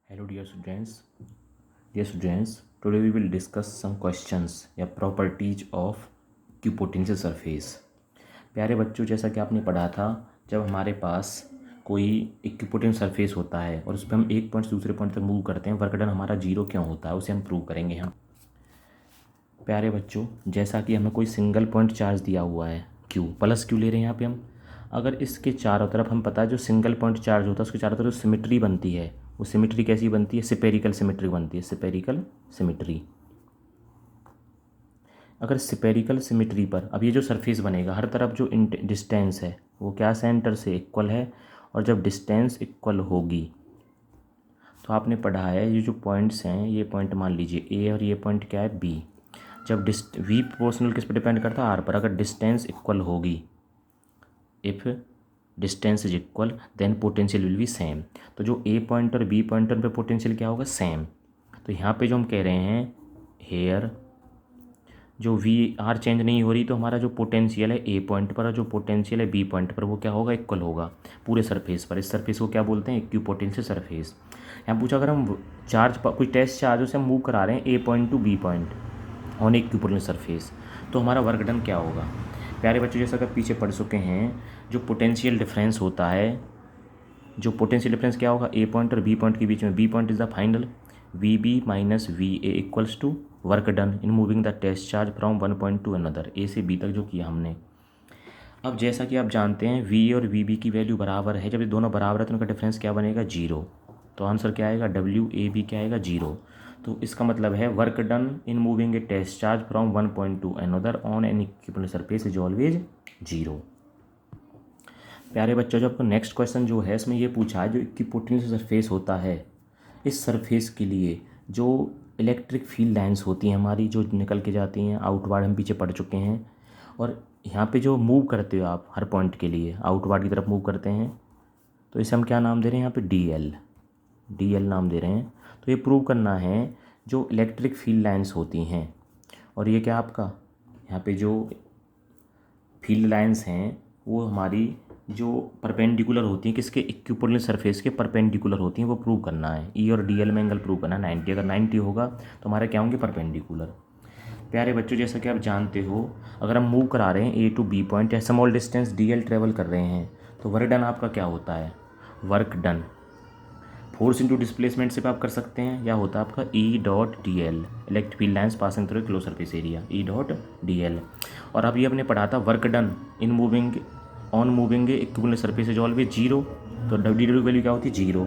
Hello dear students, today we will discuss some questions या properties of equipotential surface। प्यारे बच्चों, जैसा कि आपने पढ़ा था, जब हमारे पास कोई इक्विपोटेंशियल सरफेस होता है और उस पर हम एक पॉइंट से दूसरे पॉइंट तक मूव करते हैं, वर्क डन हमारा जीरो क्यों होता है उसे हम प्रूव करेंगे। हम प्यारे बच्चों, जैसा कि हमें कोई सिंगल पॉइंट चार्ज दिया हुआ है क्यू प्लस क्यू ले रहे हैं यहाँ पे हम, अगर इसके चारों तरफ हम पता है जो सिंगल पॉइंट चार्ज होता है उसके चारों तरफ सिमेट्री बनती है, वो सिमेट्री कैसी बनती है? स्फेरिकल सिमेट्री बनती है, स्फेरिकल सिमेट्री। अगर स्फेरिकल सिमेट्री पर अब ये जो सरफेस बनेगा हर तरफ जो डिस्टेंस है वो क्या सेंटर से इक्वल है, और जब डिस्टेंस इक्वल होगी तो आपने पढ़ा है ये जो पॉइंट्स हैं, ये पॉइंट मान लीजिए ए और ये पॉइंट क्या है बी। जब वी प्रोपोर्शनल किस पर डिपेंड करता है? आर पर। अगर डिस्टेंस इक्वल होगी, if distance is equal then potential will be same. तो जो ए पॉइंट और बी पॉइंटर पे पोटेंशियल क्या होगा? सेम। तो यहाँ पे जो हम कह रहे हैं हेयर जो वी आर चेंज नहीं हो रही, तो हमारा जो पोटेंशियल है ए पॉइंट पर और जो पोटेंशियल है बी पॉइंट पर वो क्या होगा? इक्वल होगा पूरे सरफेस पर। इस सरफेस को क्या बोलते हैं? Equipotential surface. यहाँ पूछा अगर हम चार्ज कोई टेस्ट चार्जों से हम मूव करा रहे हैं A point to B point on equipotential surface, तो हमारा वर्क डन क्या होगा? प्यारे बच्चों, जैसा कि पीछे पढ़ चुके हैं, जो पोटेंशियल डिफरेंस होता है, जो पोटेंशियल डिफरेंस क्या होगा ए पॉइंट और बी पॉइंट के बीच में? B point is the final, V B minus V A equals to work done in moving the test charge from one point to another, A से B तक जो किया हमने। अब जैसा कि आप जानते हैं वी और वी बी की वैल्यू बराबर है, जब ये दोनों बराबर है तो उनका डिफरेंस क्या बनेगा? जीरो। तो आंसर क्या आएगा? डब्ल्यू ए बी क्या आएगा? जीरो। तो इसका मतलब है work done in moving a test charge from one point to another on an equipotential surface is always zero. प्यारे बच्चों, जो आपको नेक्स्ट क्वेश्चन जो है इसमें ये पूछा है जो इक्विपोटेंशियल सरफेस होता है, इस सरफेस के लिए जो इलेक्ट्रिक फील्ड लाइंस होती हैं हमारी जो निकल के जाती हैं आउटवर्ड, हम पीछे पढ़ चुके हैं। और यहाँ पे जो मूव करते हो आप हर पॉइंट के लिए आउटवर्ड की तरफ मूव करते हैं, तो इसे हम क्या नाम दे रहे हैं? यहाँ पे डी एल नाम दे रहे हैं। तो ये प्रूव करना है जो इलेक्ट्रिक फील्ड लाइंस होती हैं, और ये क्या आपका यहाँ पे जो फील्ड लाइंस हैं वो हमारी जो परपेंडिकुलर होती हैं किसके? इक्विपोटेंशियल सरफेस के परपेंडिकुलर होती हैं, वो प्रूव करना है। ई और डी एल में एंगल प्रूव करना है 90। अगर 90 होगा तो हमारे क्या होंगे? परपेंडिकुलर। प्यारे बच्चों, जैसा कि आप जानते हो, अगर हम मूव करा रहे हैं ए टू बी पॉइंट या small distance D L travel कर रहे हैं, तो वर्क डन आपका क्या होता है? Work done force into displacement से आप कर सकते हैं, या होता है आपका E dot D L, electric field lines passing through close surface area, E dot D L. और अब ये हमने पढ़ा था work done in moving on moving equipotential surface is always zero. तो डब्ल्यू डब्ल्यू वैल्यू क्या होती है? जीरो।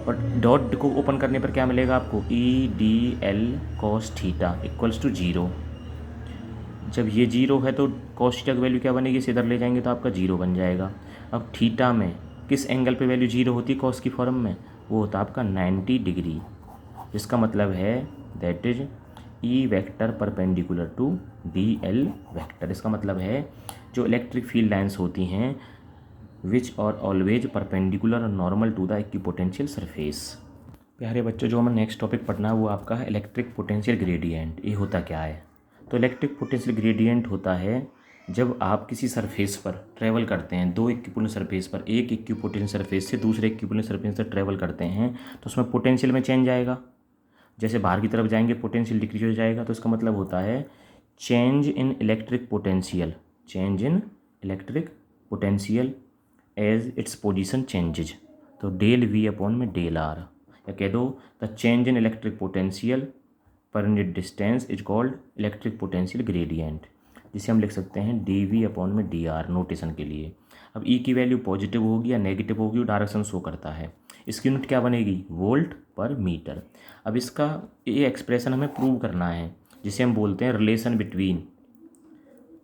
और डॉट को ओपन करने पर क्या मिलेगा आपको? E D L cos theta equals to zero. जब ये जीरो है तो कॉस थीटा की वैल्यू क्या बनेगी? इसे इधर ले जाएंगे तो आपका जीरो बन जाएगा। अब थीटा में किस एंगल पे वैल्यू जीरो होती है कॉस की फॉर्म में? वो होता है आपका 90 डिग्री, जिसका मतलब है that is E vector perpendicular to D L vector. इसका मतलब है जो इलेक्ट्रिक फील्ड लाइंस होती हैं विच और ऑलवेज परपेंडिकुलर और normal to the equipotential surface. प्यारे बच्चों, जो हमें नेक्स्ट टॉपिक पढ़ना है वो आपका है इलेक्ट्रिक पोटेंशियल ग्रेडियंट। ये होता क्या है? तो इलेक्ट्रिक पोटेंशियल ग्रेडियंट होता है जब आप किसी सरफेस पर ट्रैवल करते हैं, दो इक्विपोटेंशियल सरफेस पर, एक इक्विपोटेंशियल सरफेस से दूसरे इक्विपोटेंशियल सरफेस से ट्रैवल करते हैं, तो उसमें पोटेंशियल में चेंज आएगा। जैसे बाहर की तरफ जाएंगे पोटेंशियल डिक्रीज हो जाएगा, तो इसका मतलब होता है change in electric potential, change in electric potential as its position changes. तो डेल वी अपॉन में डेल आर, या कह दो the change in electric potential per unit distance is called electric potential gradient, जिसे हम लिख सकते हैं डी वी अपॉन में डी आर नोटेशन के लिए। अब ई की वैल्यू पॉजिटिव होगी या नेगेटिव होगी, डायरेक्शन शो करता है। इसकी यूनिट क्या बनेगी? वोल्ट पर मीटर। अब इसका ये एक्सप्रेशन हमें प्रूव करना है, जिसे हम बोलते हैं relation between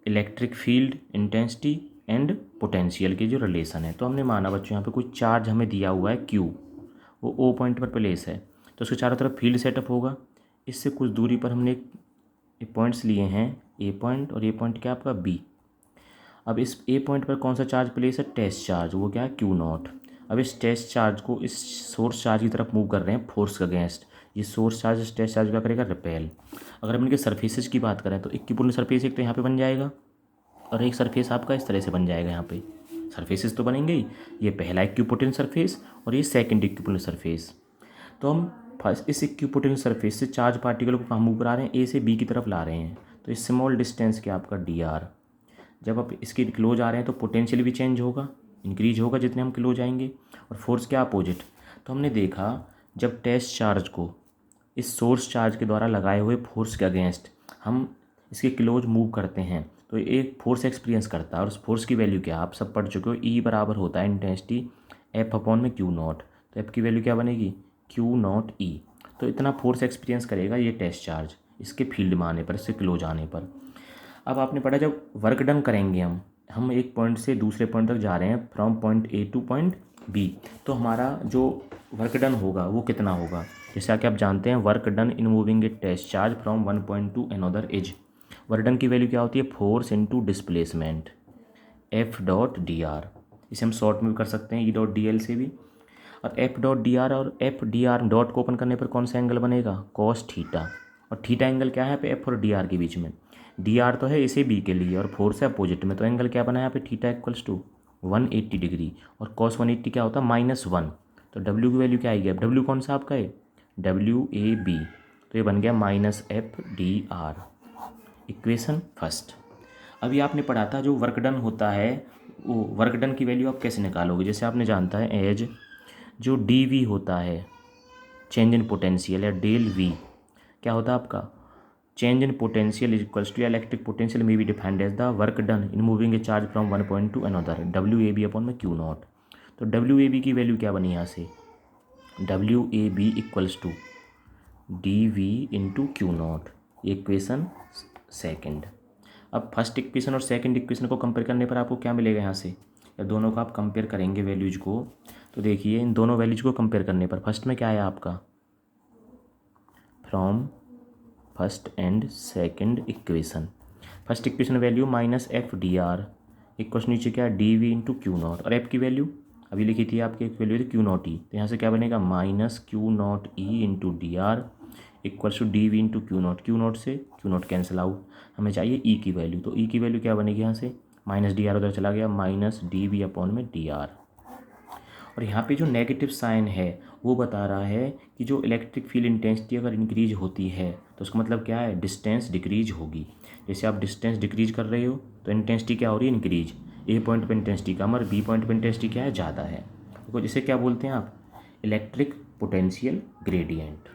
electric field intensity and potential के जो रिलेशन है। तो हमने माना बच्चों यहाँ पे कुछ चार्ज हमें दिया हुआ है क्यू, वो ओ पॉइंट पर प्लेस है, तो उसके चारों तरफ फील्ड सेटअप होगा। इससे कुछ दूरी पर हमने पॉइंट्स लिए हैं ए पॉइंट और ए पॉइंट क्या आपका बी। अब इस ए पॉइंट पर कौन सा चार्ज प्लेस है? टेस्ट चार्ज, वो क्या है? Q not. अब इस टेस्ट चार्ज को इस सोर्स चार्ज की तरफ मूव कर रहे हैं फोर्स के अगेंस्ट। ये सोर्स चार्ज इस टेस्ट चार्ज क्या करेगा? रिपेल। अगर हम इनके सरफेसेस की बात करें तो इक्विपोटेंशियल सरफेस एक तो यहाँ पे बन जाएगा और एक सरफेस आपका इस तरह से बन जाएगा। यहाँ पे सरफेसेस तो बनेंगे ही, ये पहला इक्विपोटेंशियल सरफेस और ये सेकंड इक्विपोटेंशियल सरफेस। तो हम फर्स्ट इस इक्विपोटेंशियल सरफेस से चार्ज पार्टिकल को कहाँ मूव करा रहे हैं, ए से बी की तरफ ला रहे हैं। तो स्मॉल डिस्टेंस क्या आपका डी आर, जब आप इसके क्लोज आ रहे हैं तो पोटेंशियल भी चेंज होगा, इंक्रीज होगा जितने हम क्लोज आएंगे, और फोर्स क्या अपोजिट। तो हमने देखा जब टेस्ट चार्ज को इस सोर्स चार्ज के द्वारा लगाए हुए फोर्स के अगेंस्ट हम इसके क्लोज मूव करते हैं तो एक फोर्स एक्सपीरियंस करता है, और उस फोर्स की वैल्यू क्या आप सब पढ़ चुके हो, ई बराबर होता है इंटेंसिटी एफ अपॉन में क्यू नॉट। तो एफ की वैल्यू क्या बनेगी, क्यू नॉट ई। तो इतना फोर्स एक्सपीरियंस करेगा ये टेस्ट चार्ज इसके फील्ड में आने पर, इससे क्लोज आने पर। अब आपने पढ़ा जब वर्क डन करेंगे हम एक पॉइंट से दूसरे पॉइंट तक जा रहे हैं from point A to point B, तो हमारा जो वर्क डन होगा वो कितना होगा। जैसा कि आप जानते हैं work done in moving a test charge from one point to another is, work done की वैल्यू क्या होती है, force into displacement F dot D R. इसे हम शॉर्ट में भी कर सकते हैं ई डॉट डी एल से भी। और एफ डॉट डी आर और एफ डी आर डॉट को ओपन करने पर कौन सा एंगल बनेगा, कॉस थीटा। और थीटा एंगल क्या है यहाँ पे एफ और डी आर के बीच में, डी आर तो है इसे बी के लिए और फोर्स है अपोजिट में, तो एंगल क्या बना है यहाँ पे थीटा इक्वल्स टू 180 डिग्री, और कॉस 180 क्या होता है -1। तो डब्ल्यू की वैल्यू क्या आएगी, अब डब्ल्यू कौन सा आपका है, डब्ल्यू ए बी, तो ये बन गया -FDR, इक्वेशन फर्स्ट। अभी आपने पढ़ा था जो वर्क डन होता है वो वर्क डन की वैल्यू आप कैसे निकालोगे। जैसे आपने जानता है एज जो डी वी होता है चेंज इन पोटेंशियल, या डेल वी क्या होता है आपका, change in potential is equals to electric potential may be defined as the work done in moving a charge from one point to another, W A B upon में Q naught. तो W A B की value क्या बनी यहाँ से, W A B equals to D V into Q naught, equation second. अब first equation और second equation को कंपेयर करने पर आपको क्या मिलेगा यहाँ से, या दोनों को आप कंपेयर करेंगे वैल्यूज को, तो देखिए इन दोनों वैल्यूज को कंपेयर करने पर फर्स्ट में क्या आया आपका, from first and second equation, first equation value -FDR equals नीचे क्या D V into Q naught, और एफ की वैल्यू अभी लिखी थी आपकी एक वैल्यू थी क्यू नॉट ई, तो यहाँ से क्या बनेगा -Q naught E into D R equals to D V into Q naught से क्यू नॉट कैंसिल आउट, हमें चाहिए ई की वैल्यू, तो ई की वैल्यू क्या बनेगी यहाँ से -DR उधर चला गया -DV अपॉन में DR। और यहाँ पे जो नेगेटिव साइन है वो बता रहा है कि जो इलेक्ट्रिक फील्ड इंटेंसिटी अगर इंक्रीज होती है तो उसका मतलब क्या है, डिस्टेंस डिक्रीज होगी। जैसे आप डिस्टेंस डिक्रीज कर रहे हो तो इंटेंसिटी क्या हो रही है, इंक्रीज। ए पॉइंट पे इंटेंसिटी कम और बी पॉइंट पे इंटेंसिटी क्या है, ज़्यादा है। तो जिसे क्या बोलते हैं आप, इलेक्ट्रिक पोटेंशियल ग्रेडियंट।